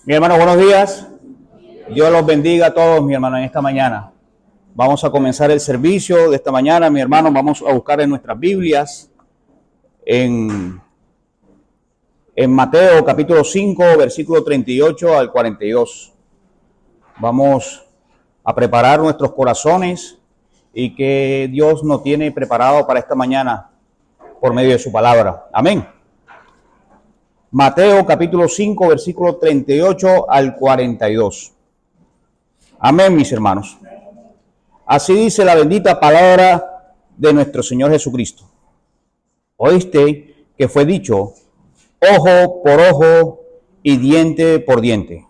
Mi hermano, buenos días. Dios los bendiga a todos, mi hermano, en esta mañana. Vamos a comenzar el servicio de esta mañana, mi hermano. Vamos a buscar en nuestras Biblias, en Mateo capítulo 5, versículo 38 al 42. Vamos a preparar nuestros corazones y que Dios nos tiene preparado para esta mañana por medio de su palabra. Amén. Mateo capítulo 5, versículo 38 al 42. Amén, mis hermanos. Así dice la bendita palabra de nuestro Señor Jesucristo. Oíste que fue dicho, ojo por ojo y diente por diente.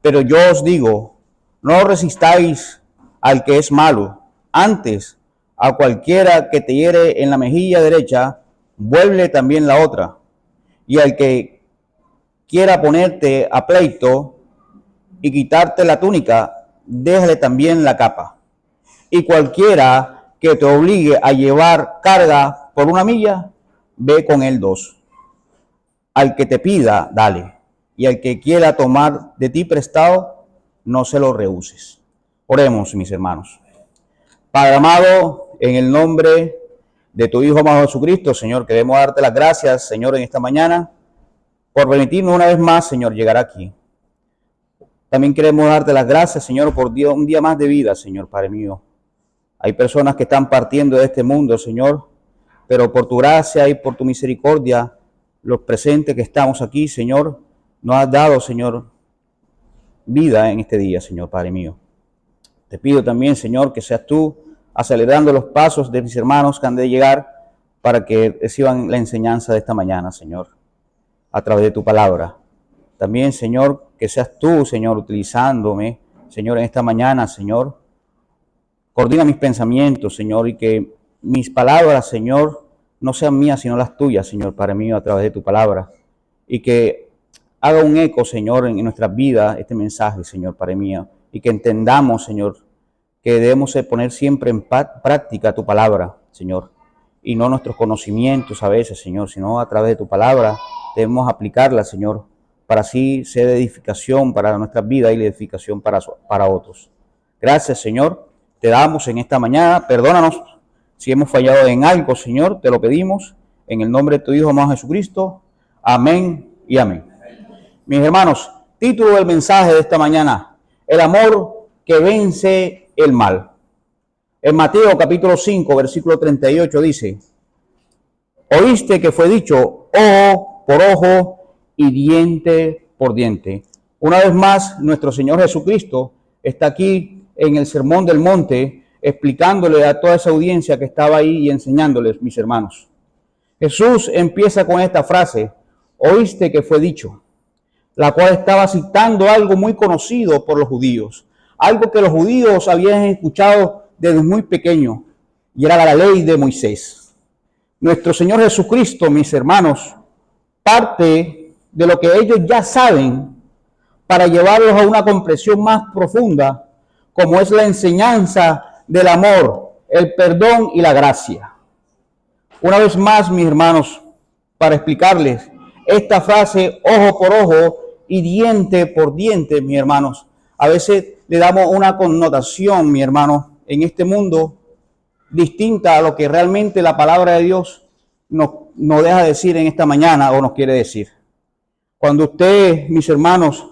Pero yo os digo, no resistáis al que es malo. Antes, a cualquiera que te hiere en la mejilla derecha, vuelve también la otra. Y al que quiera ponerte a pleito y quitarte la túnica, déjale también la capa. Y cualquiera que te obligue a llevar carga por una milla, ve con él 2. Al que te pida, dale. Y al que quiera tomar de ti prestado, no se lo rehuses. Oremos, mis hermanos. Padre amado, en el nombre de tu Hijo amado Jesucristo, Señor, queremos darte las gracias, Señor, en esta mañana, por permitirnos una vez más, Señor, llegar aquí. También queremos darte las gracias, Señor, por un día más de vida, Señor, Padre mío. Hay personas que están partiendo de este mundo, Señor, pero por tu gracia y por tu misericordia, los presentes que estamos aquí, Señor, nos has dado, Señor, vida en este día, Señor, Padre mío. Te pido también, Señor, que seas tú acelerando los pasos de mis hermanos que han de llegar para que reciban la enseñanza de esta mañana, Señor, a través de tu palabra. También, Señor, que seas tú, Señor, utilizándome, Señor, en esta mañana, Señor. Coordina mis pensamientos, Señor, y que mis palabras, Señor, no sean mías, sino las tuyas, Señor, Padre mío, a través de tu palabra. Y que haga un eco, Señor, en nuestras vidas este mensaje, Señor, Padre mío. Y que entendamos, Señor, que debemos poner siempre en práctica tu palabra, Señor. Y no nuestros conocimientos a veces, Señor, sino a través de tu palabra debemos aplicarla, Señor, para así ser edificación para nuestras vidas y la edificación para otros. Gracias, Señor. Te damos en esta mañana. Perdónanos si hemos fallado en algo, Señor. Te lo pedimos en el nombre de tu Hijo amado Jesucristo. Amén y amén. Mis hermanos, título del mensaje de esta mañana: el amor que vence el mal. En Mateo capítulo 5, versículo 38 dice, oíste que fue dicho, ojo por ojo y diente por diente. Una vez más, nuestro Señor Jesucristo está aquí en el Sermón del Monte, explicándole a toda esa audiencia que estaba ahí y enseñándoles, mis hermanos. Jesús empieza con esta frase, oíste que fue dicho, la cual estaba citando algo muy conocido por los judíos, algo que los judíos habían escuchado desde muy pequeño, y era la ley de Moisés. Nuestro Señor Jesucristo, mis hermanos, parte de lo que ellos ya saben para llevarlos a una comprensión más profunda, como es la enseñanza del amor, el perdón y la gracia. Una vez más, mis hermanos, para explicarles esta frase, ojo por ojo y diente por diente, mis hermanos, a veces le damos una connotación, mi hermano, en este mundo distinta a lo que realmente la palabra de Dios nos deja decir en esta mañana o nos quiere decir. Cuando usted, mis hermanos,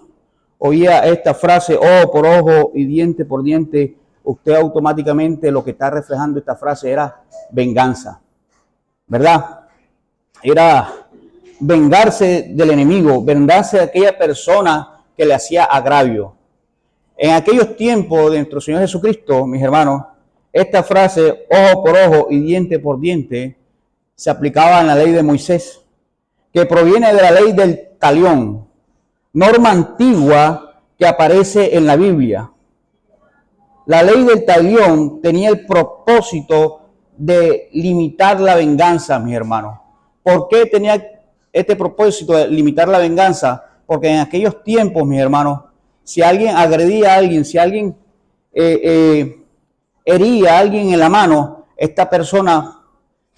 oía esta frase, ojo por ojo y diente por diente, usted automáticamente lo que está reflejando esta frase era venganza, ¿verdad? Era vengarse del enemigo, vengarse de aquella persona que le hacía agravio. En aquellos tiempos de nuestro Señor Jesucristo, mis hermanos, esta frase, ojo por ojo y diente por diente, se aplicaba en la ley de Moisés, que proviene de la ley del talión, norma antigua que aparece en la Biblia. La ley del talión tenía el propósito de limitar la venganza, mis hermanos. ¿Por qué tenía este propósito de limitar la venganza? Porque en aquellos tiempos, mis hermanos, si alguien agredía a alguien, si alguien hería a alguien en la mano, esta persona,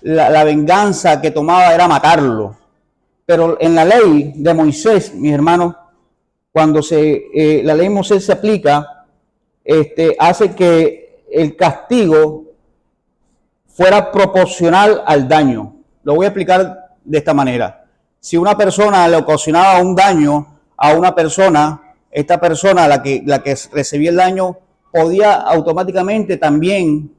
la venganza que tomaba era matarlo. Pero en la ley de Moisés, mis hermanos, cuando la ley de Moisés se aplica, hace que el castigo fuera proporcional al daño. Lo voy a explicar de esta manera. Si una persona le ocasionaba un daño a una persona, esta persona, la que recibía el daño, podía automáticamente también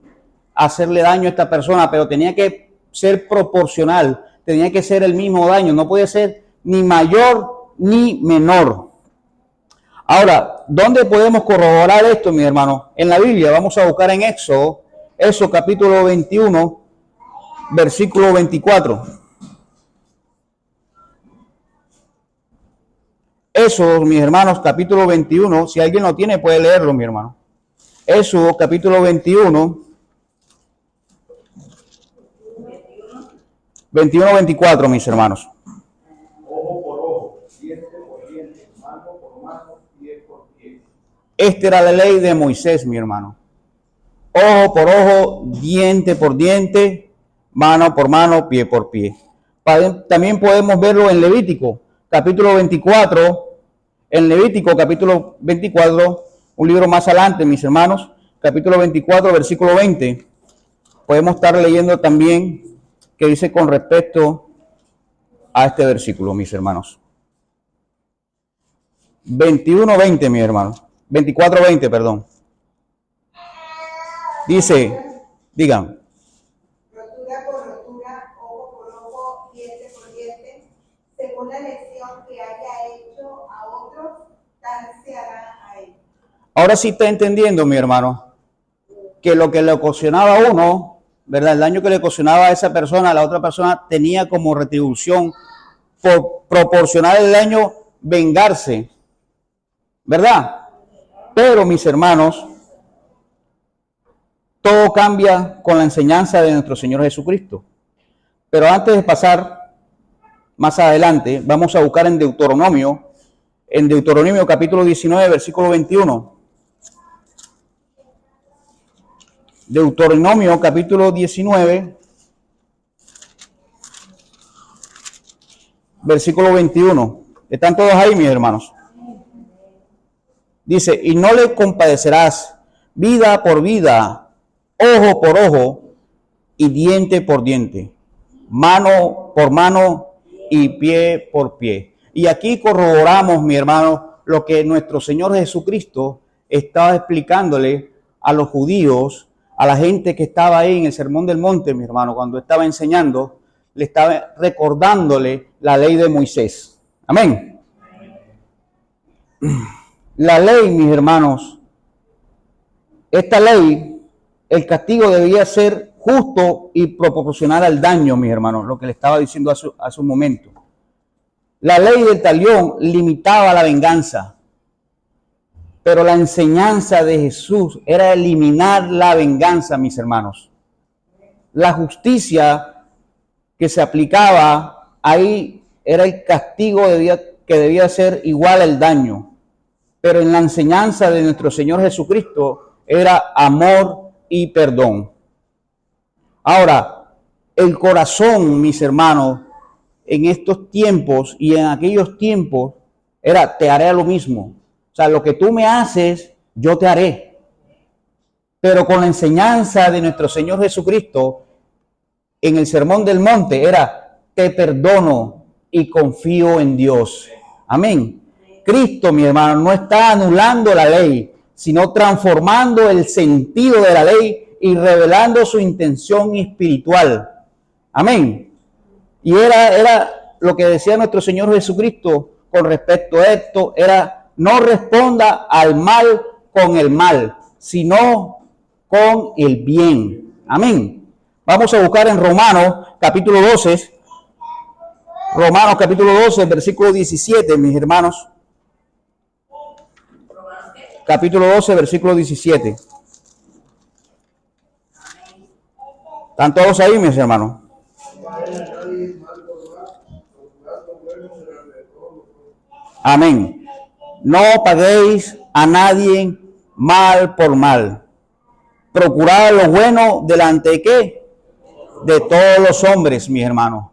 hacerle daño a esta persona, pero tenía que ser proporcional, tenía que ser el mismo daño, no puede ser ni mayor ni menor. Ahora, ¿dónde podemos corroborar esto, mi hermano? En la Biblia, vamos a buscar en Éxodo capítulo 21, versículo 24. Éxodo, mis hermanos, capítulo 21, si alguien lo tiene puede leerlo, mi hermano. Éxodo, capítulo 21, 21-24, mis hermanos. Ojo por ojo, diente por diente, mano por mano, pie por pie. Esta era la ley de Moisés, mi hermano. Ojo por ojo, diente por diente, mano por mano, pie por pie. También podemos verlo en Levítico, capítulo 24. En Levítico, capítulo 24, un libro más adelante, mis hermanos, capítulo 24, versículo 20. Podemos estar leyendo también que dice con respecto a este versículo, mis hermanos. 21:20, mis hermanos. 24:20, perdón. Dice, digan. Rotura por rotura, ojo por ojo, diente por diente, según la lección que haya hecho a otros, tal se hará a él. Ahora sí está entendiendo, mi hermano, que lo que le ocasionaba a uno, ¿verdad? El daño que le ocasionaba a esa persona, a la otra persona, tenía como retribución por proporcionar el daño, vengarse, ¿verdad? Pero, mis hermanos, todo cambia con la enseñanza de nuestro Señor Jesucristo. Pero antes de pasar más adelante, vamos a buscar en Deuteronomio capítulo 19, versículo 21. Deuteronomio capítulo 19, versículo 21. ¿Están todos ahí, mis hermanos? Dice, y no le compadecerás vida por vida, ojo por ojo y diente por diente, mano por mano y pie por pie. Y aquí corroboramos, mi hermano, lo que nuestro Señor Jesucristo estaba explicándole a los judíos, a la gente que estaba ahí en el Sermón del Monte, mi hermano, cuando estaba enseñando, le estaba recordándole la ley de Moisés. Amén. La ley, mis hermanos, esta ley, el castigo debía ser justo y proporcional al daño, mis hermanos, lo que le estaba diciendo hace un momento. La ley del talión limitaba la venganza, pero la enseñanza de Jesús era eliminar la venganza, mis hermanos. La justicia que se aplicaba ahí era el castigo que debía ser igual al daño. Pero en la enseñanza de nuestro Señor Jesucristo era amor y perdón. Ahora, el corazón, mis hermanos, en estos tiempos y en aquellos tiempos era, te haré lo mismo. O sea, lo que tú me haces, yo te haré. Pero con la enseñanza de nuestro Señor Jesucristo, en el Sermón del Monte, era, te perdono y confío en Dios. Amén. Cristo, mi hermano, no está anulando la ley, sino transformando el sentido de la ley y revelando su intención espiritual. Amén. Y era lo que decía nuestro Señor Jesucristo con respecto a esto, era no responda al mal con el mal, sino con el bien. Amén. Vamos a buscar en Romanos capítulo 12, versículo 17, mis hermanos. Capítulo 12, versículo 17. ¿Están todos ahí, mis hermanos? Amén. No paguéis a nadie mal por mal. Procurad lo bueno delante de ¿qué? De todos los hombres, mis hermanos.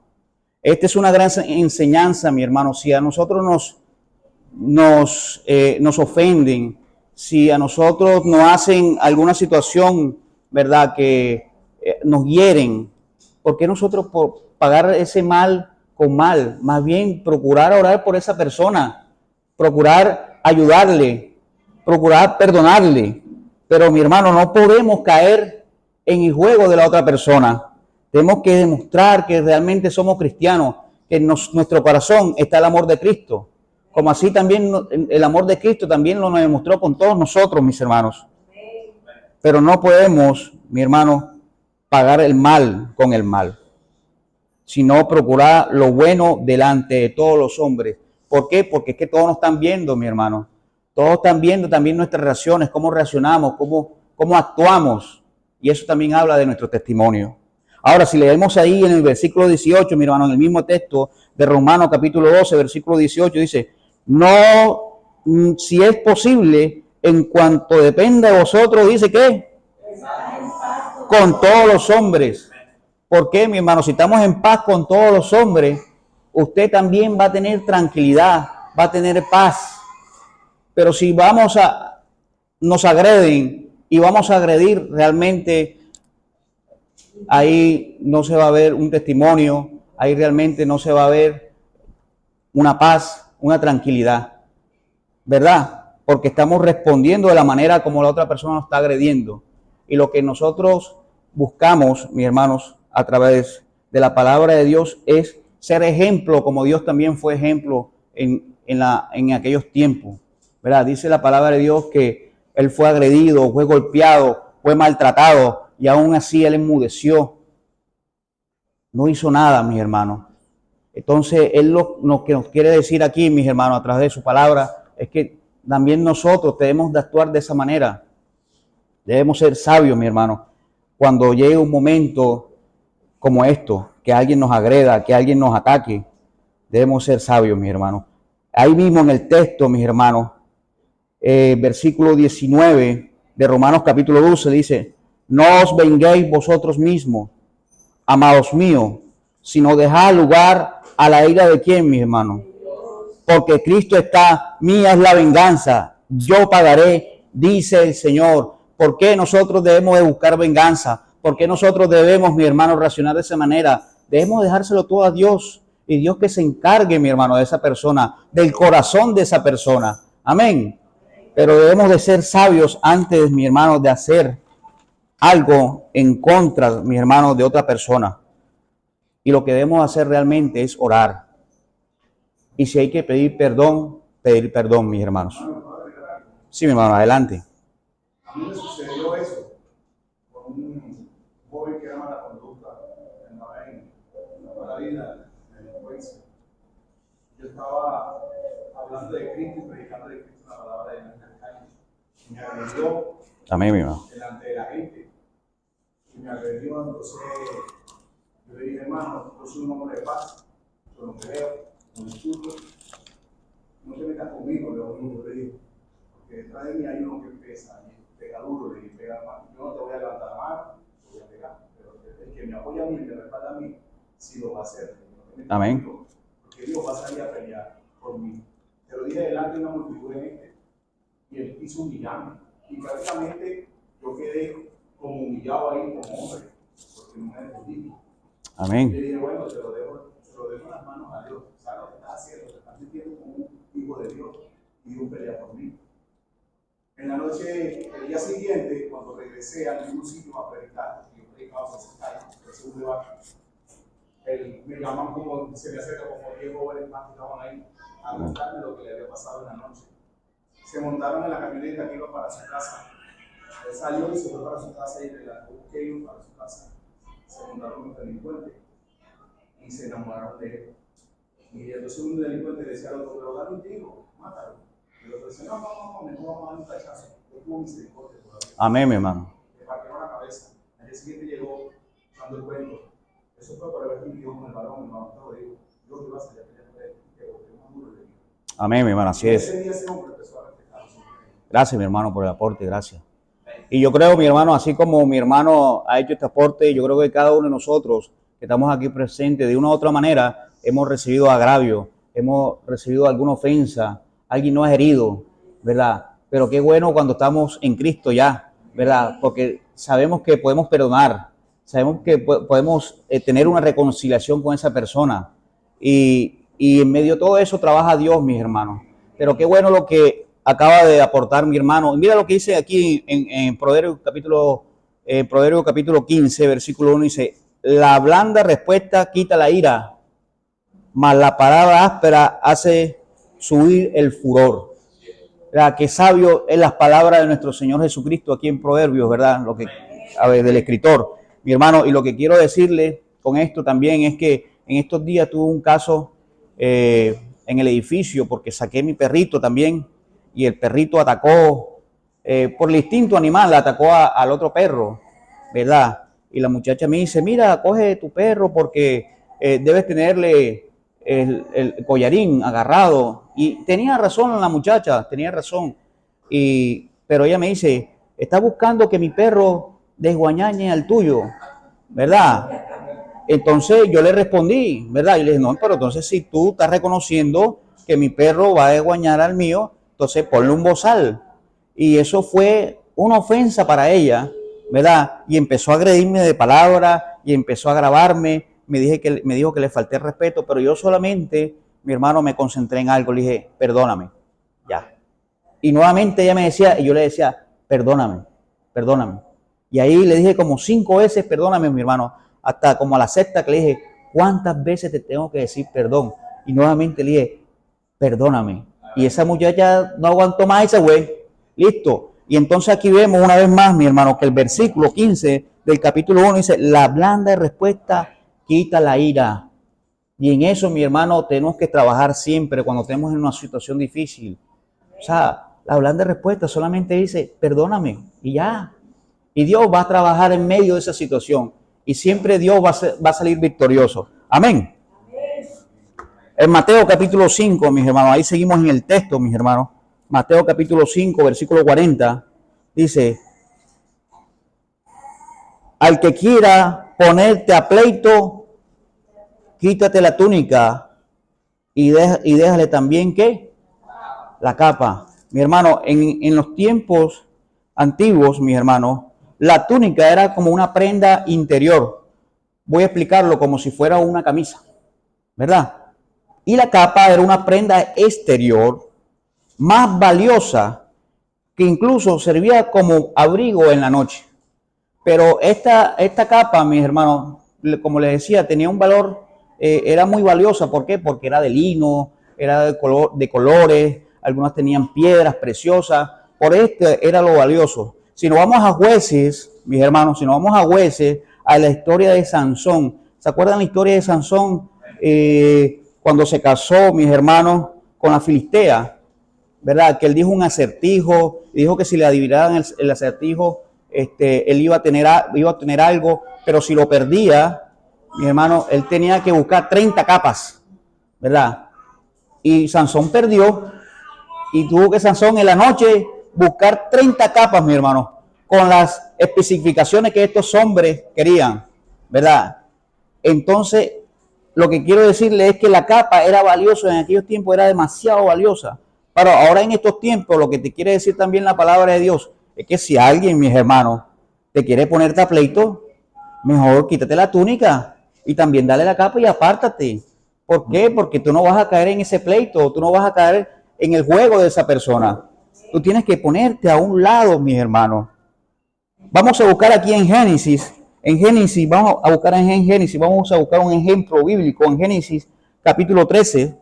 Esta es una gran enseñanza, mi hermano. Si a nosotros nos ofenden, si a nosotros nos hacen alguna situación, ¿verdad?, que nos hieren, ¿por qué nosotros por pagar ese mal con mal? Más bien procurar orar por esa persona, procurar ayudarle, procurar perdonarle. Pero mi hermano, no podemos caer en el juego de la otra persona. Tenemos que demostrar que realmente somos cristianos, que en nuestro corazón está el amor de Cristo. Como así también el amor de Cristo también lo nos demostró con todos nosotros, mis hermanos. Pero no podemos, mi hermano, pagar el mal con el mal, sino procurar lo bueno delante de todos los hombres. ¿Por qué? Porque es que todos nos están viendo, mi hermano. Todos están viendo también nuestras reacciones, cómo reaccionamos, cómo actuamos. Y eso también habla de nuestro testimonio. Ahora, si leemos ahí en el versículo 18, mi hermano, en el mismo texto de Romanos capítulo 12, versículo 18, dice, no, si es posible, en cuanto dependa de vosotros, dice que con todos los hombres. ¿Por qué, mi hermano? Si estamos en paz con todos los hombres, usted también va a tener tranquilidad, va a tener paz. Pero si nos agreden y vamos a agredir, realmente ahí no se va a ver un testimonio, ahí realmente no se va a ver una paz, una tranquilidad, ¿verdad? Porque estamos respondiendo de la manera como la otra persona nos está agrediendo. Y lo que nosotros buscamos, mis hermanos, a través de la palabra de Dios es ser ejemplo, como Dios también fue ejemplo en aquellos tiempos, ¿verdad? Dice la palabra de Dios que Él fue agredido, fue golpeado, fue maltratado y aún así Él enmudeció. No hizo nada, mis hermanos. Entonces, Él lo que nos quiere decir aquí, mis hermanos, a través de su palabra, es que también nosotros debemos de actuar de esa manera. Debemos ser sabios, mi hermano. Cuando llegue un momento como esto, que alguien nos agreda, que alguien nos ataque, debemos ser sabios, mis hermanos. Ahí mismo en el texto, mis hermanos, versículo 19 de Romanos capítulo 12 dice, no os venguéis vosotros mismos, amados míos, sino dejad lugar a la ira de quién, mis hermanos. Porque Cristo está, mía es la venganza, yo pagaré, dice el Señor. ¿Por qué nosotros debemos de buscar venganza? ¿Por qué nosotros debemos, mi hermano, reaccionar de esa manera? Debemos dejárselo todo a Dios y Dios que se encargue, mi hermano, de esa persona, del corazón de esa persona. Amén. Pero debemos de ser sabios antes, mi hermano, de hacer algo en contra, mi hermano, de otra persona. Y lo que debemos hacer realmente es orar. Y si hay que pedir perdón, mis hermanos. Sí, mi hermano, adelante. A mí me sucedió eso con un joven que era mala conducta, andaba en la mala vida, en la delincuencia. Yo estaba hablando de Cristo y predicando de Cristo la palabra de nuestra calle. Y me agredió Amén, mi hermano. delante de la gente. Y me agredió, entonces yo le dije, hermano, yo soy un hombre de paz, yo no creo, no discuto, no te metas conmigo, yo le dije, porque detrás de mí hay uno que pesa, pega duro, le pega mal. Yo no te voy a levantar la mano, te voy a pegar, pero el que me apoya a mí, me respalda a mí, sí lo va a hacer. No Amén. conmigo, porque Dios va a salir a pelear por mí. Te lo dije delante de una multitud de gente y él quiso humillarme. Y prácticamente yo quedé como humillado ahí como hombre, porque no me defendí. Amén. Y le dije, bueno, se lo dejo en las manos a Dios. ¿Sabes lo que estás haciendo? Te estás sintiendo como un hijo de Dios y Dios pelea por mí. En la noche, el día siguiente, cuando regresé al mismo sitio a predicar, yo predicaba en esa calle, en ese debate, me llaman como, se me acerca como 10 jóvenes más que estaban ahí a contarme lo que le había pasado en la noche. Se montaron en la camioneta que iba para su casa. Él salió y se fue para su casa y relató que iba para su casa. Se montaron los delincuentes y se enamoraron de él. Y entonces un delincuente decía al otro, pero dale un tiro, mátalo. Y el otro decía, no vamos a dar un tachazo. Yo tuve misericordia todavía. Amén, mi hermano. Le partieron la cabeza. Al día siguiente llegó dando el cuento. Eso fue por haber vivido con el varón, te lo digo. Yo te iba a salir a pelear por él, que lo más duro de mí. Amén, mi hermano, así es. Ese día ese hombre empezó a respetar. Gracias, mi hermano, por el aporte, gracias. Y yo creo, mi hermano, así como mi hermano ha hecho este aporte, yo creo que cada uno de nosotros que estamos aquí presentes, de una u otra manera, hemos recibido agravio, hemos recibido alguna ofensa, alguien no es herido, ¿verdad? Pero qué bueno cuando estamos en Cristo ya, ¿verdad? Porque sabemos que podemos perdonar, sabemos que podemos tener una reconciliación con esa persona. Y en medio de todo eso trabaja Dios, mis hermanos. Pero qué bueno lo que acaba de aportar mi hermano. Mira lo que dice aquí en Proverbios capítulo 15, versículo 1, dice: la blanda respuesta quita la ira, mas la palabra áspera hace subir el furor. ¿Verdad? Qué sabio es las palabras de nuestro Señor Jesucristo aquí en Proverbios, ¿verdad? Lo que, a ver, del escritor, mi hermano. Y lo que quiero decirle con esto también es que en estos días tuve un caso en el edificio porque saqué mi perrito también y el perrito atacó, por el instinto animal, atacó al otro perro, ¿verdad? Y la muchacha me dice: mira, coge tu perro porque debes tenerle el collarín agarrado. Y tenía razón la muchacha, tenía razón. Pero ella me dice: está buscando que mi perro desguañañe al tuyo, ¿verdad? Entonces yo le respondí, ¿verdad? Y le dije: no, pero entonces si tú estás reconociendo que mi perro va a desguañar al mío, entonces ponle un bozal. Y eso fue una ofensa para ella, ¿verdad? Y empezó a agredirme de palabras y empezó a grabarme. Me dijo que le falté el respeto, pero yo solamente, mi hermano, me concentré en algo. Le dije: perdóname, ya. Y nuevamente ella me decía, y yo le decía: perdóname, perdóname. Y ahí le dije como 5 veces: perdóname, mi hermano. Hasta como a la sexta que le dije: ¿cuántas veces te tengo que decir perdón? Y nuevamente le dije: perdóname. Y esa muchacha no aguantó más ese güey. Listo. Y entonces aquí vemos una vez más, mi hermano, que el versículo 15 del capítulo 1 dice: la blanda respuesta quita la ira. Y en eso, mi hermano, tenemos que trabajar siempre cuando estemos en una situación difícil. O sea, la blanda respuesta solamente dice: perdóname, y ya. Y Dios va a trabajar en medio de esa situación. Y siempre Dios va a salir victorioso. Amén. En Mateo capítulo 5, mis hermanos, ahí seguimos en el texto, mis hermanos. Mateo capítulo 5, versículo 40, dice: al que quiera ponerte a pleito, quítate la túnica y déjale también, ¿qué? La capa. Mi hermano, en los tiempos antiguos, mis hermanos, la túnica era como una prenda interior. Voy a explicarlo como si fuera una camisa, ¿verdad? Y la capa era una prenda exterior más valiosa que incluso servía como abrigo en la noche. Pero esta capa, mis hermanos, como les decía, tenía un valor, era muy valiosa. ¿Por qué? Porque era de lino, era de colores, algunas tenían piedras preciosas. Por era lo valioso. Si nos vamos a Jueces, mis hermanos, si nos vamos a Jueces, a la historia de Sansón. ¿Se acuerdan la historia de Sansón? Cuando se casó, mis hermanos, con la filistea, ¿verdad? Que él dijo un acertijo, dijo que si le adivinaran el acertijo, él iba a tener algo, pero si lo perdía, mi hermano, él tenía que buscar 30 capas, ¿verdad? Y Sansón perdió y tuvo que Sansón en la noche buscar 30 capas, mi hermano, con las especificaciones que estos hombres querían, ¿verdad? Entonces, lo que quiero decirle es que la capa era valiosa en aquellos tiempos, era demasiado valiosa. Pero ahora en estos tiempos, lo que te quiere decir también la palabra de Dios es que si alguien, mis hermanos, te quiere ponerte a pleito, mejor quítate la túnica y también dale la capa y apártate. ¿Por qué? Porque tú no vas a caer en ese pleito, tú no vas a caer en el juego de esa persona. Tú tienes que ponerte a un lado, mis hermanos. Vamos a buscar aquí en Génesis. Vamos a buscar un ejemplo bíblico en Génesis capítulo 13.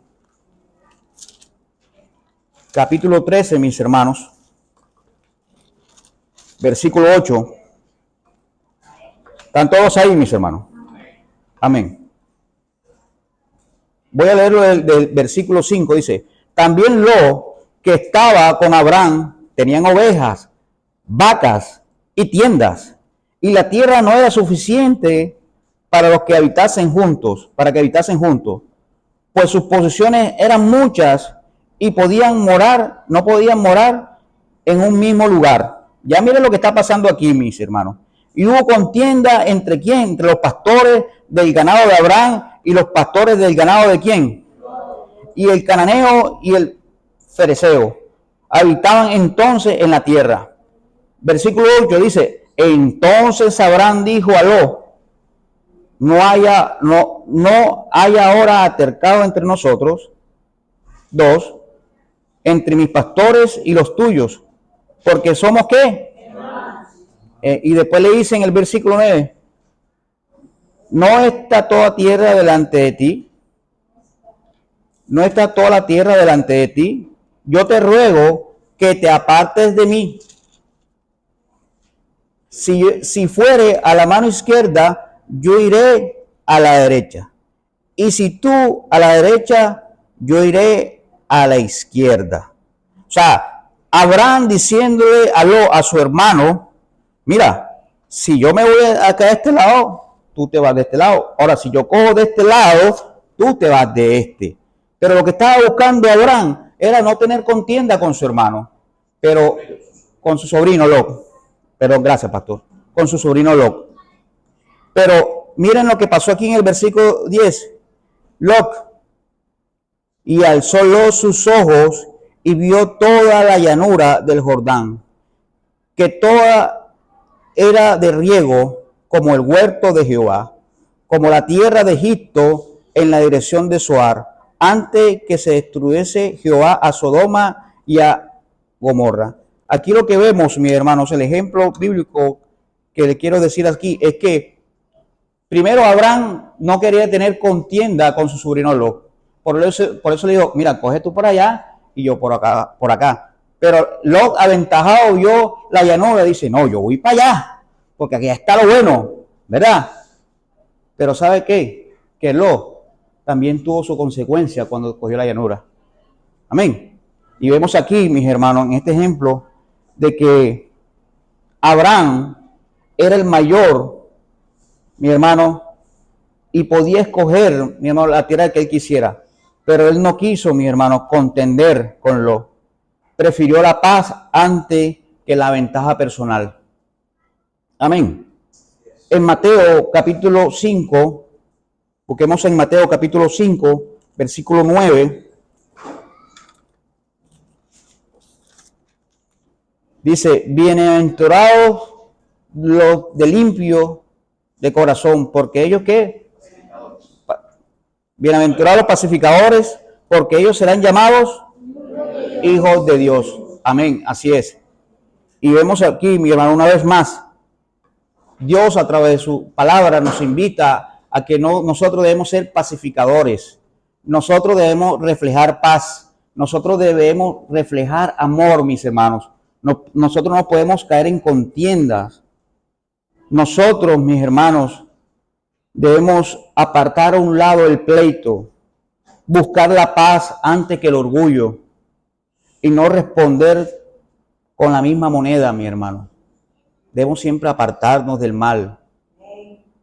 Capítulo 13, mis hermanos. Versículo 8. ¿Están todos ahí, mis hermanos? Amén. Voy a leerlo del versículo 5. Dice: también Lot, que estaba con Abraham, tenían ovejas, vacas y tiendas, y la tierra no era suficiente para que habitasen juntos, pues sus posesiones eran muchas y no podían morar en un mismo lugar. Ya miren lo que está pasando aquí, mis hermanos. Y hubo contienda entre quién, entre los pastores del ganado de Abraham y los pastores del ganado de quién. Y el cananeo y el fereceos habitaban entonces en la tierra. Versículo 8 dice, entonces Abraham dijo a Lot, no haya ahora altercado entre nosotros dos, entre mis pastores y los tuyos, porque somos ¿qué? Y después le dice en el versículo 9, no está toda tierra delante de ti, no está toda la tierra delante de ti, yo te ruego que te apartes de mí. Si fuere a la mano izquierda, yo iré a la derecha. Y si tú a la derecha, yo iré a la izquierda. O sea, Abraham diciéndole a su hermano, mira, si yo me voy acá de este lado, tú te vas de este lado. Ahora, si yo cojo de este lado, tú te vas de este. Pero lo que estaba buscando Abraham era no tener contienda con su hermano, pero con su sobrino Lot. Pero gracias, pastor. Con su sobrino Lot. Pero miren lo que pasó aquí en el versículo 10. Lot, y alzó Lot sus ojos y vio toda la llanura del Jordán, que toda era de riego como el huerto de Jehová, como la tierra de Egipto en la dirección de Zoar, antes que se destruyese Jehová a Sodoma y a Gomorra. Aquí lo que vemos, mis hermanos, el ejemplo bíblico que le quiero decir aquí es que primero Abraham no quería tener contienda con su sobrino Lot. Por eso le dijo, mira, coge tú por allá y yo por acá. Pero Lot, aventajado, vio la llanura y dice, no, yo voy para allá, porque aquí está lo bueno, ¿verdad? Pero ¿sabe qué? Que Lot también tuvo su consecuencia cuando cogió la llanura. Amén. Y vemos aquí, mis hermanos, en este ejemplo, de que Abraham era el mayor, mi hermano, y podía escoger, mi hermano, la tierra que él quisiera. Pero él no quiso, mi hermano, contender con Lot. Prefirió la paz antes que la ventaja personal. Amén. En Mateo capítulo 5, busquemos en Mateo capítulo 5, versículo 9. Dice, bienaventurados los de limpio de corazón, porque ellos ¿qué? Bienaventurados los pacificadores, porque ellos serán llamados hijos de Dios. Amén, así es. Y vemos aquí, mi hermano, una vez más, Dios a través de su palabra nos invita a que nosotros debemos ser pacificadores. Nosotros debemos reflejar paz. Nosotros debemos reflejar amor, mis hermanos. Nosotros no podemos caer en contiendas. Nosotros, mis hermanos, debemos apartar a un lado el pleito, buscar la paz antes que el orgullo y no responder con la misma moneda, mi hermano. Debemos siempre apartarnos del mal.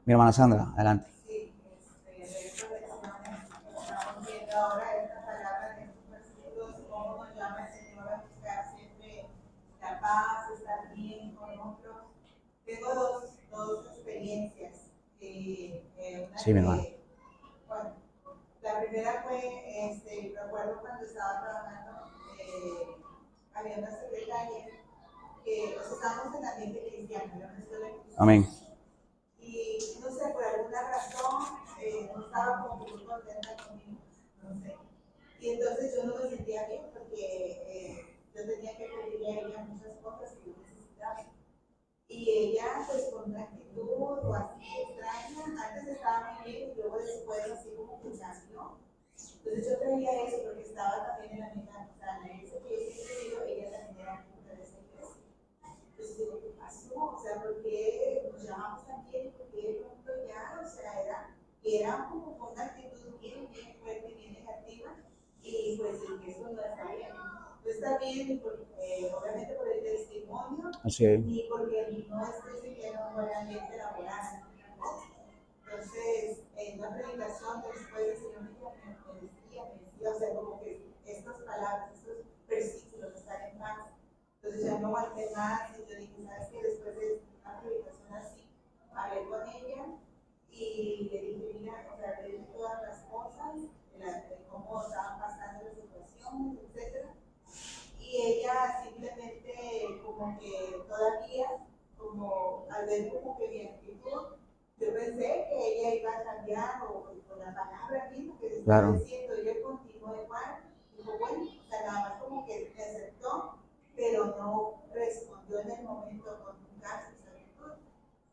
Mi hermana Sandra, adelante. Sí, estamos viendo ahora esta palabra de estos versículos, cómo nos llama el Señor a buscar siempre la paz, estar bien con otros. Tengo dos experiencias. Sí, mi hermano. Bueno, la primera fue, recuerdo cuando estaba trabajando, había una secretaria que estábamos en el ambiente cristiano, era una escuela cristiana. Amén. Y no sé, por alguna razón, no estaba como muy contenta conmigo, no sé. Y entonces yo no me sentía bien porque yo tenía que pedirle a ella muchas cosas que yo necesitaba. Y ella, pues con una actitud o así extraña, antes estaba muy bien y luego después así como que cambió. Entonces yo creía eso porque estaba también en la misma, o sea, en la iglesia que yo siempre digo, ella también era junta de esa iglesia. Entonces digo, ¿qué pasó? O sea, ¿por qué nos llamamos también? ¿Por qué de pronto ya? O sea, era como con una actitud bien fuerte, bien negativa, y pues eso no está bien. No está bien, ni obviamente por el testimonio, ni porque no estoy siguiendo un buen ambiente laboral. Entonces, en una predicación después el Señor me decía, o sea, como que estas palabras, estos versículos están en paz. Entonces ya no aguanté más y yo dije, ¿sabes qué? Después de una predicación así, hablé con ella y le dije, mira, o sea, le dije todas las cosas, de cómo estaban pasando las situaciones, etc. ver como que mi actitud, yo pensé que ella iba a cambiar o con la palabra misma que se estaba diciendo, ella continuó igual, dijo, bueno, o sea, nada más como que me aceptó, pero no respondió en el momento con un caso, esa actitud.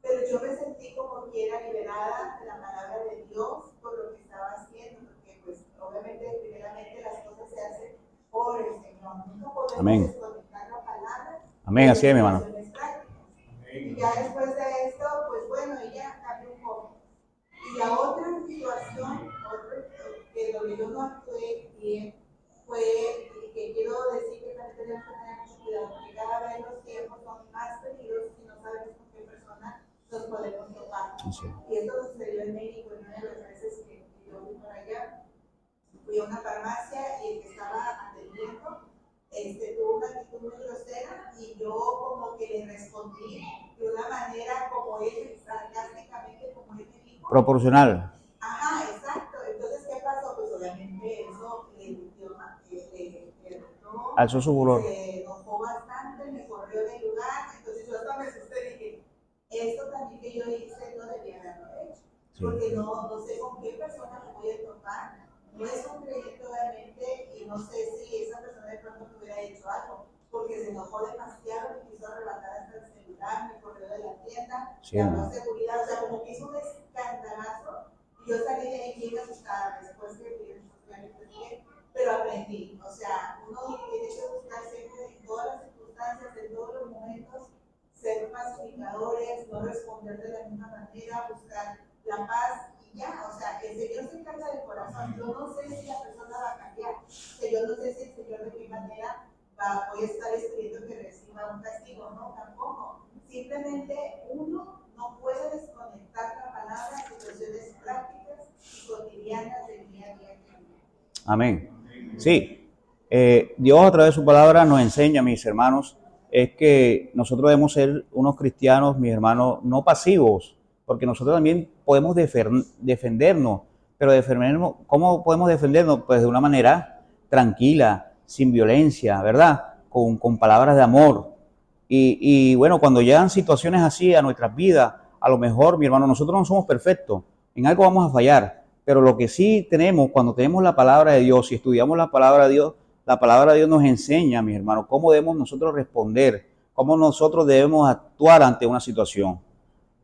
Pero yo me sentí como que era liberada de la palabra de Dios por lo que estaba haciendo, porque pues obviamente primeramente las cosas se hacen por el Señor. Nunca podemos desconectar la palabra. Amén, así es, mi hermano. Y ya después de esto, pues bueno, ella cambió un poco. Y la otra situación, que donde yo no actué bien, fue, y que quiero decir que también tenemos que tener mucho cuidado, porque cada vez los tiempos son más peligrosos y no sabemos con qué persona nos podemos topar. Sí. Y esto sucedió en México, en una de las veces que yo fui para allá. Fui a una farmacia y el que estaba atendiendo tuvo una actitud muy grosera y yo como que le respondí de una manera como él, sarcásticamente, como él me dijo. Proporcional. Ajá, exacto. Entonces, ¿qué pasó? Pues obviamente eso alzó su furor. Se enojó bastante, me corrió del lugar. Entonces yo hasta me asusté y dije, esto también que yo hice no debía haberlo hecho. Sí. Porque no sé con qué persona me voy a topar. No es un creyente obviamente y no sé si esa persona de pronto me hubiera hecho algo, porque se enojó demasiado, me quiso arrebatar hasta el celular, me corrió de la tienda, sí, llamó a seguridad, o sea, como que hizo un escandalazo y yo salí de ahí bien asustada después que vi el pero aprendí, o sea, uno tiene que buscar siempre en todas las circunstancias, en todos los momentos, ser pacificadores, no responder de la misma manera, buscar la paz. Ya, o sea, el Señor se encarga del corazón. Yo no sé si la persona va a cambiar. Yo no sé si el Señor de qué manera voy a estar escribiendo que reciba un castigo. No, tampoco. Simplemente uno no puede desconectar la palabra en situaciones prácticas y cotidianas del día a día. Amén. Sí. Dios a través de su palabra nos enseña, mis hermanos, es que nosotros debemos ser unos cristianos, mis hermanos, no pasivos. Porque nosotros también podemos defendernos, pero defendernos, ¿cómo podemos defendernos? Pues de una manera tranquila, sin violencia, ¿verdad? Con palabras de amor. Y bueno, cuando llegan situaciones así a nuestras vidas, a lo mejor, mi hermano, nosotros no somos perfectos, en algo vamos a fallar, pero lo que sí tenemos, cuando tenemos la palabra de Dios y estudiamos la palabra de Dios nos enseña, mis hermanos, cómo debemos nosotros responder, cómo nosotros debemos actuar ante una situación.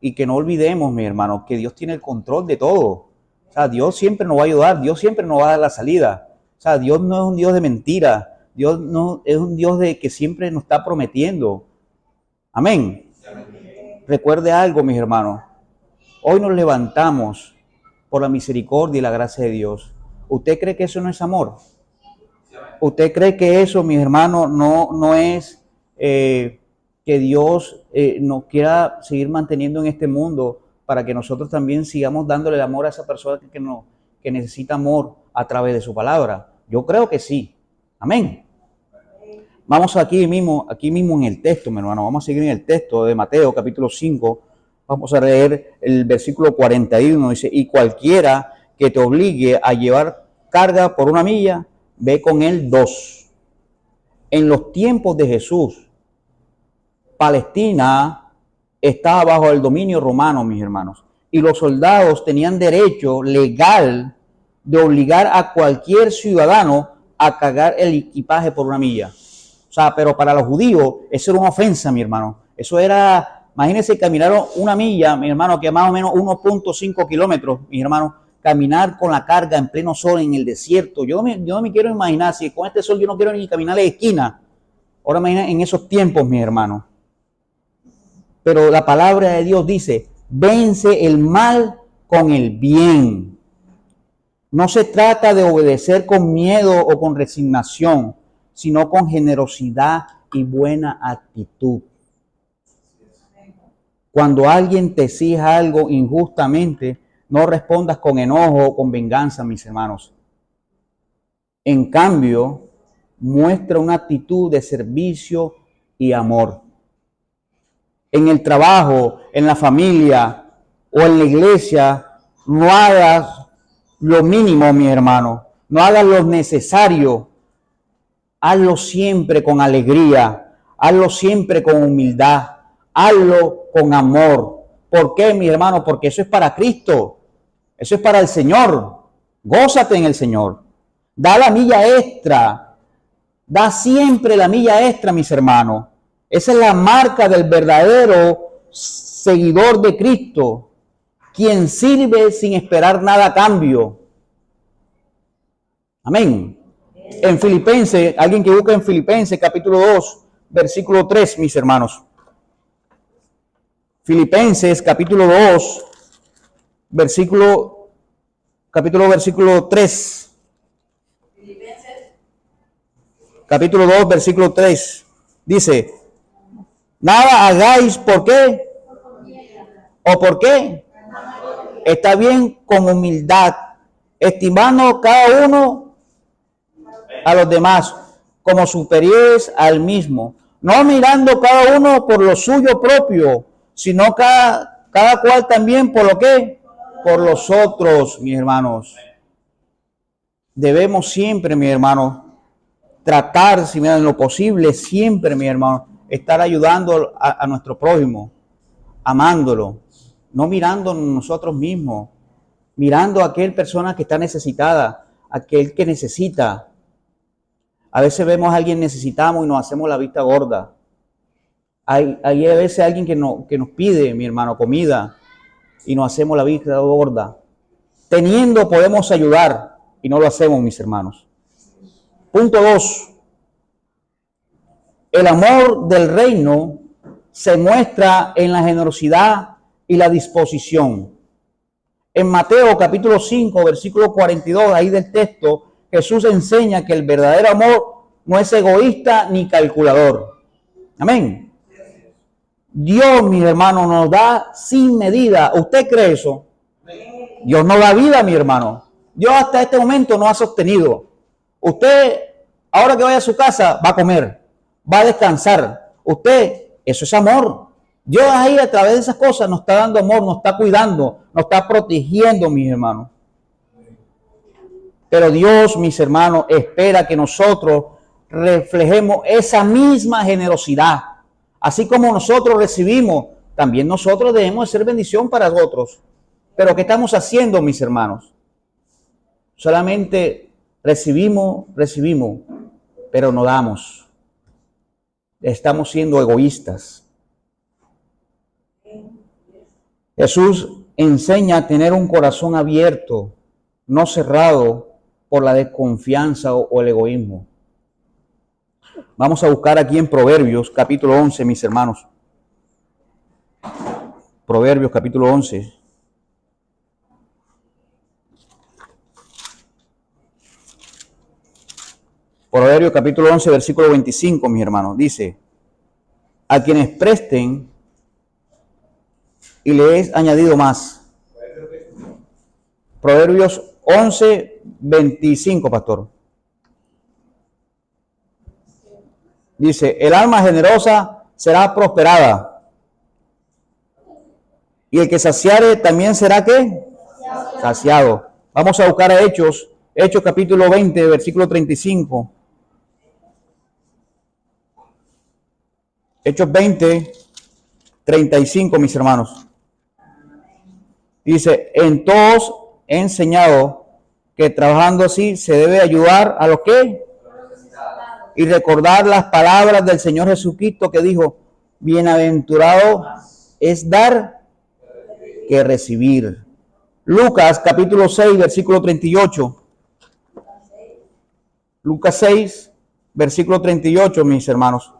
Y que no olvidemos, mi hermano, que Dios tiene el control de todo. O sea, Dios siempre nos va a ayudar, Dios siempre nos va a dar la salida. O sea, Dios no es un Dios de mentira, Dios no es un Dios de que siempre nos está prometiendo. Amén. Recuerde algo, mis hermanos. Hoy nos levantamos por la misericordia y la gracia de Dios. ¿Usted cree que eso no es amor? ¿Usted cree que eso, mis hermanos, no es... que Dios nos quiera seguir manteniendo en este mundo para que nosotros también sigamos dándole el amor a esa persona que necesita amor a través de su palabra? Yo creo que sí. Amén. Vamos aquí mismo en el texto, mi hermano. Vamos a seguir en el texto de Mateo, capítulo 5. Vamos a leer el versículo 41. Dice, y cualquiera que te obligue a llevar carga por 1 milla, ve con él 2. En los tiempos de Jesús, Palestina estaba bajo el dominio romano, mis hermanos, y los soldados tenían derecho legal de obligar a cualquier ciudadano a cargar el equipaje por 1 milla. O sea, pero para los judíos eso era una ofensa, mi hermano. Eso era, imagínense, caminar 1 milla, mi hermano, que más o menos 1.5 kilómetros, mis hermanos, caminar con la carga en pleno sol en el desierto. Yo no me quiero imaginar, si con este sol yo no quiero ni caminar la esquina. Ahora imagina en esos tiempos, mis hermanos. Pero la palabra de Dios dice, vence el mal con el bien. No se trata de obedecer con miedo o con resignación, sino con generosidad y buena actitud. Cuando alguien te exija algo injustamente, no respondas con enojo o con venganza, mis hermanos. En cambio, muestra una actitud de servicio y amor. En el trabajo, en la familia o en la iglesia, no hagas lo mínimo, mi hermano. No hagas lo necesario. Hazlo siempre con alegría. Hazlo siempre con humildad. hazlo con amor. ¿Por qué, mi hermano? Porque eso es para Cristo. Eso es para el Señor. Gózate en el Señor. Da la milla extra. Da siempre la milla extra, mis hermanos. Esa es la marca del verdadero seguidor de Cristo, quien sirve sin esperar nada a cambio. Amén. En Filipenses, alguien que busca en Filipenses capítulo 2, versículo 3, mis hermanos. Filipenses capítulo 2, versículo 3. Capítulo 2, versículo 3. Dice, nada hagáis, ¿por qué? ¿O por qué? Está bien con humildad, estimando cada uno a los demás como superiores al mismo, no mirando cada uno por lo suyo propio, sino cada cual también por lo que, por los otros, mis hermanos. Debemos siempre, mi hermano, tratar, si en lo posible, siempre, mi hermano, estar ayudando a nuestro prójimo, amándolo, no mirando nosotros mismos, mirando a aquella persona que está necesitada, aquel que necesita. A veces vemos a alguien necesitamos y nos hacemos la vista gorda. Hay a veces alguien que nos pide, mi hermano, comida y nos hacemos la vista gorda. Teniendo podemos ayudar y no lo hacemos, mis hermanos. Punto 2. El amor del reino se muestra en la generosidad y la disposición. En Mateo capítulo 5, versículo 42, ahí del texto, Jesús enseña que el verdadero amor no es egoísta ni calculador. Amén. Dios, mis hermanos, nos da sin medida. ¿Usted cree eso? Dios no da vida, mi hermano. Dios hasta este momento no ha sostenido. Usted, ahora que vaya a su casa, va a comer, va a descansar. Usted, eso es amor. Dios ahí a través de esas cosas nos está dando amor, nos está cuidando, nos está protegiendo, mis hermanos. Pero Dios, mis hermanos, espera que nosotros reflejemos esa misma generosidad. Así como nosotros recibimos, también nosotros debemos ser bendición para otros. Pero ¿qué estamos haciendo, mis hermanos? Solamente recibimos, pero no damos. Estamos siendo egoístas. Jesús enseña a tener un corazón abierto, no cerrado por la desconfianza o el egoísmo. Vamos a buscar aquí en Proverbios capítulo 11, mis hermanos. Proverbios capítulo 11. Proverbios capítulo 11, versículo 25, mis hermanos. Dice, a quienes presten y le es añadido más. Proverbios 11, 25, pastor. Dice, el alma generosa será prosperada. Y el que saciare también será ¿qué? Saciado. Vamos a buscar a Hechos capítulo 20, versículo 35. Hechos 20, 35, mis hermanos. Dice, en todos he enseñado que trabajando así se debe ayudar a los que y recordar las palabras del Señor Jesucristo que dijo, bienaventurado es dar que recibir. Lucas capítulo 6, versículo 38. Lucas 6, versículo 38, mis hermanos.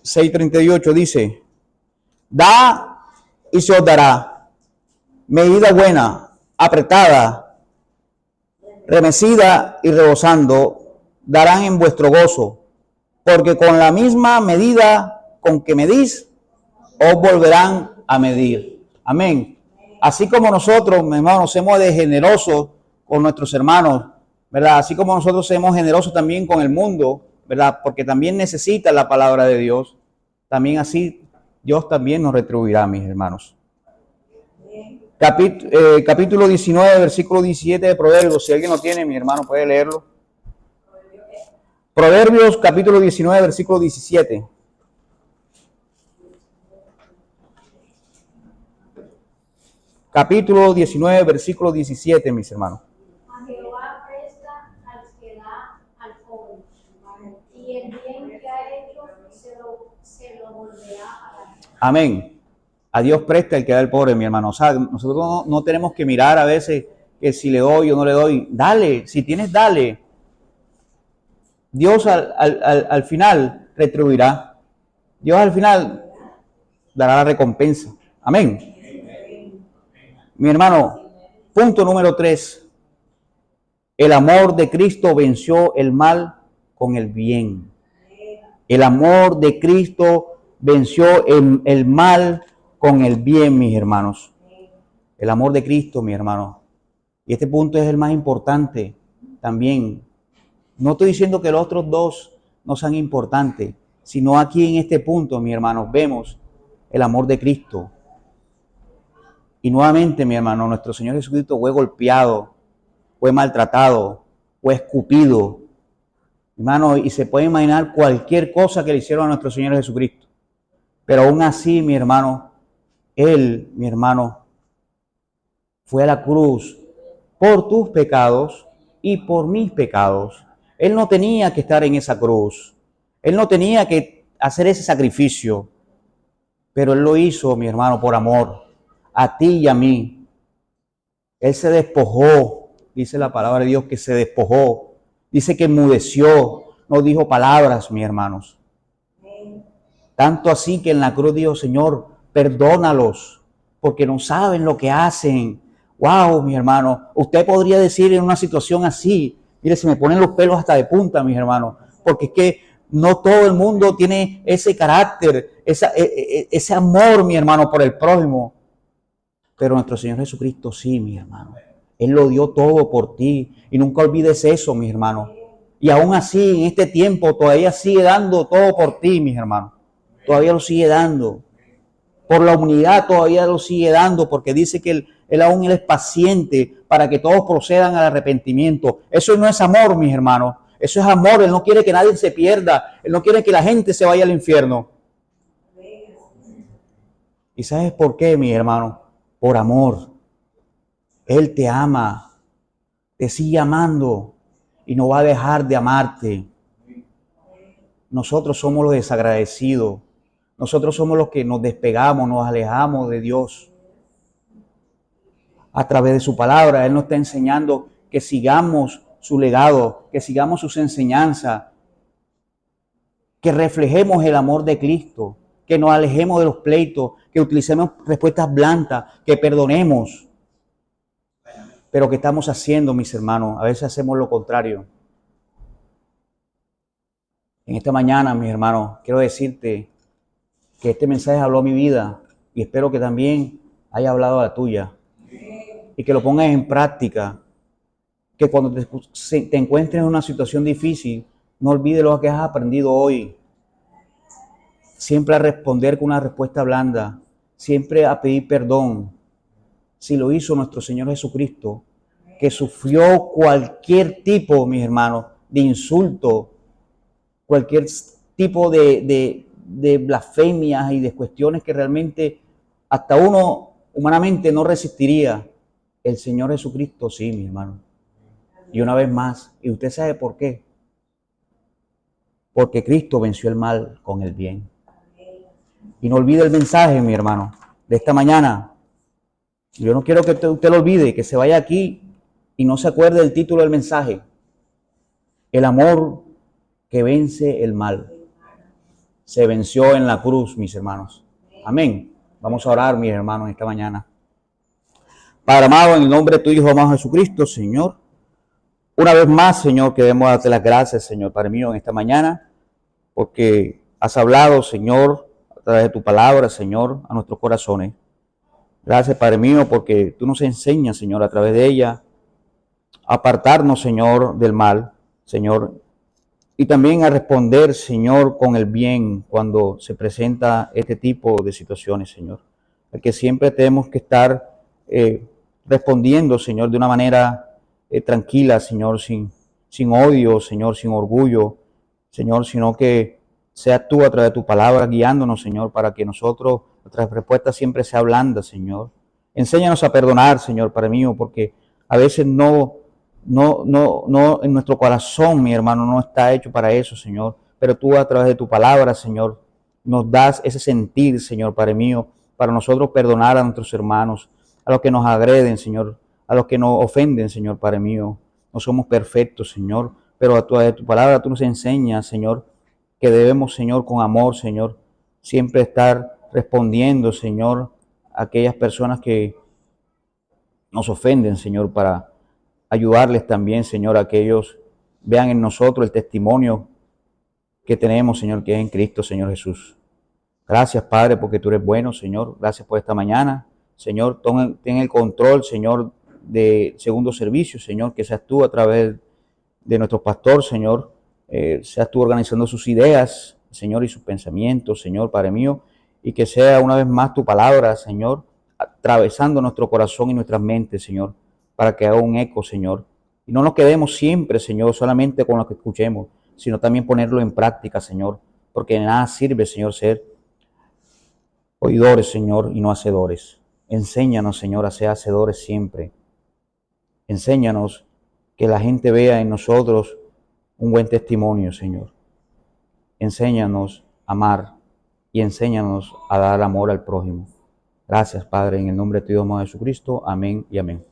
Seis 38 dice, da y se os dará, medida buena, apretada, remecida y rebosando, darán en vuestro gozo, porque con la misma medida con que medís, os volverán a medir. Amén. Así como nosotros, mis hermanos, somos de generosos con nuestros hermanos, ¿verdad? Así como nosotros somos generosos también con el mundo, ¿verdad? Porque también necesita la palabra de Dios. También así Dios también nos retribuirá, mis hermanos. Capítulo 19, versículo 17 de Proverbios. Si alguien lo tiene, mi hermano puede leerlo. Proverbios capítulo 19, versículo 17. Capítulo 19, versículo 17, mis hermanos. A Jehová presta al que da al pobre, y el bien que ha hecho se lo volverá a dar. Amén. A Dios presta el que da al pobre, mi hermano. O sea, nosotros no tenemos que mirar a veces que si le doy o no le doy. Dale, si tienes, dale. Dios al final retribuirá. Dios al final dará la recompensa. Amén. Mi hermano, punto número 3. El amor de Cristo venció el mal con el bien. El amor de Cristo venció el mal con el bien, mis hermanos. El amor de Cristo, mi hermano. Y este punto es el más importante también. No estoy diciendo que los otros dos no sean importantes, sino aquí en este punto, mi hermano, vemos el amor de Cristo. Y nuevamente, mi hermano, nuestro Señor Jesucristo fue golpeado, fue maltratado, fue escupido. Hermano, y se puede imaginar cualquier cosa que le hicieron a nuestro Señor Jesucristo. Pero aún así, mi hermano, Él, mi hermano, fue a la cruz por tus pecados y por mis pecados. Él no tenía que estar en esa cruz. Él no tenía que hacer ese sacrificio. Pero Él lo hizo, mi hermano, por amor a ti y a mí. Él se despojó. Dice la palabra de Dios que se despojó. Dice que enmudeció. No dijo palabras, mis hermanos. Tanto así que en la cruz dijo, Señor, perdónalos, porque no saben lo que hacen. Wow, mi hermano. Usted podría decir en una situación así, mire, se me ponen los pelos hasta de punta, mis hermanos, porque es que no todo el mundo tiene ese carácter, ese amor, mi hermano, por el prójimo. Pero nuestro Señor Jesucristo sí, mi hermano. Él lo dio todo por ti. Y nunca olvides eso, mis hermanos. Y aún así, en este tiempo, todavía sigue dando todo por ti, mis hermanos. Todavía lo sigue dando. Por la humanidad todavía lo sigue dando, porque dice que Él aún es paciente para que todos procedan al arrepentimiento. Eso no es amor, mis hermanos. Eso es amor. Él no quiere que nadie se pierda. Él no quiere que la gente se vaya al infierno. ¿Y sabes por qué, mi hermano? Por amor. Él te ama. Te sigue amando. Y no va a dejar de amarte. Nosotros somos los desagradecidos. Nosotros somos los que nos despegamos, nos alejamos de Dios. A través de su palabra, Él nos está enseñando que sigamos su legado, que sigamos sus enseñanzas, que reflejemos el amor de Cristo, que nos alejemos de los pleitos, que utilicemos respuestas blandas, que perdonemos. Pero ¿qué estamos haciendo, mis hermanos? A veces hacemos lo contrario. En esta mañana, mis hermanos, quiero decirte que este mensaje habló a mi vida y espero que también haya hablado a la tuya. Y que lo pongas en práctica. Que cuando te encuentres en una situación difícil, no olvides lo que has aprendido hoy. Siempre a responder con una respuesta blanda. Siempre a pedir perdón. Si lo hizo nuestro Señor Jesucristo, que sufrió cualquier tipo, mis hermanos, de insulto, cualquier tipo de blasfemias y de cuestiones que realmente hasta uno humanamente no resistiría. El Señor Jesucristo sí, mi hermano. Y una vez más, ¿y usted sabe por qué? Porque Cristo venció el mal con el bien. Y no olvide el mensaje, mi hermano, de esta mañana. Yo no quiero que usted lo olvide, que se vaya aquí y no se acuerde del título del mensaje. El amor que vence el mal. Se venció en la cruz, mis hermanos. Amén. Vamos a orar, mis hermanos, esta mañana. Padre amado, en el nombre de tu Hijo amado Jesucristo, Señor. Una vez más, Señor, queremos darte las gracias, Señor, Padre mío, en esta mañana, porque has hablado, Señor, a través de tu palabra, Señor, a nuestros corazones. Gracias, Padre mío, porque tú nos enseñas, Señor, a través de ella, a apartarnos, Señor, del mal, Señor, y también a responder, Señor, con el bien cuando se presenta este tipo de situaciones, Señor. Porque siempre tenemos que estar respondiendo, Señor, de una manera tranquila, Señor, sin odio, Señor, sin orgullo, Señor, sino que seas tú a través de tu palabra guiándonos, Señor, para que nosotros, nuestra respuesta siempre sea blanda, Señor. Enséñanos a perdonar, Señor, Padre mío, porque a veces no, en nuestro corazón, mi hermano, no está hecho para eso, Señor. Pero tú a través de tu palabra, Señor, nos das ese sentir, Señor, Padre mío, para nosotros perdonar a nuestros hermanos, a los que nos agreden, Señor, a los que nos ofenden, Señor, Padre mío. No somos perfectos, Señor, pero a través de tu palabra tú nos enseñas, Señor, que debemos, Señor, con amor, Señor, siempre estar respondiendo, Señor, a aquellas personas que nos ofenden, Señor, para ayudarles también, Señor, a que ellos vean en nosotros el testimonio que tenemos, Señor, que es en Cristo, Señor Jesús. Gracias, Padre, porque tú eres bueno, Señor. Gracias por esta mañana. Señor, ten el control, Señor, de segundo servicio, Señor, que seas tú a través de nuestro pastor, Señor, seas tú organizando sus ideas, Señor, y sus pensamientos, Señor, Padre mío, y que sea una vez más tu palabra, Señor, atravesando nuestro corazón y nuestras mentes, Señor, para que haga un eco, Señor. Y no nos quedemos siempre, Señor, solamente con lo que escuchemos, sino también ponerlo en práctica, Señor, porque de nada sirve, Señor, ser oidores, Señor, y no hacedores. Enséñanos, Señor, a ser hacedores siempre. Enséñanos que la gente vea en nosotros un buen testimonio, Señor. Enséñanos a amar y enséñanos a dar amor al prójimo. Gracias, Padre, en el nombre de tu Hijo Jesucristo. Amén y amén.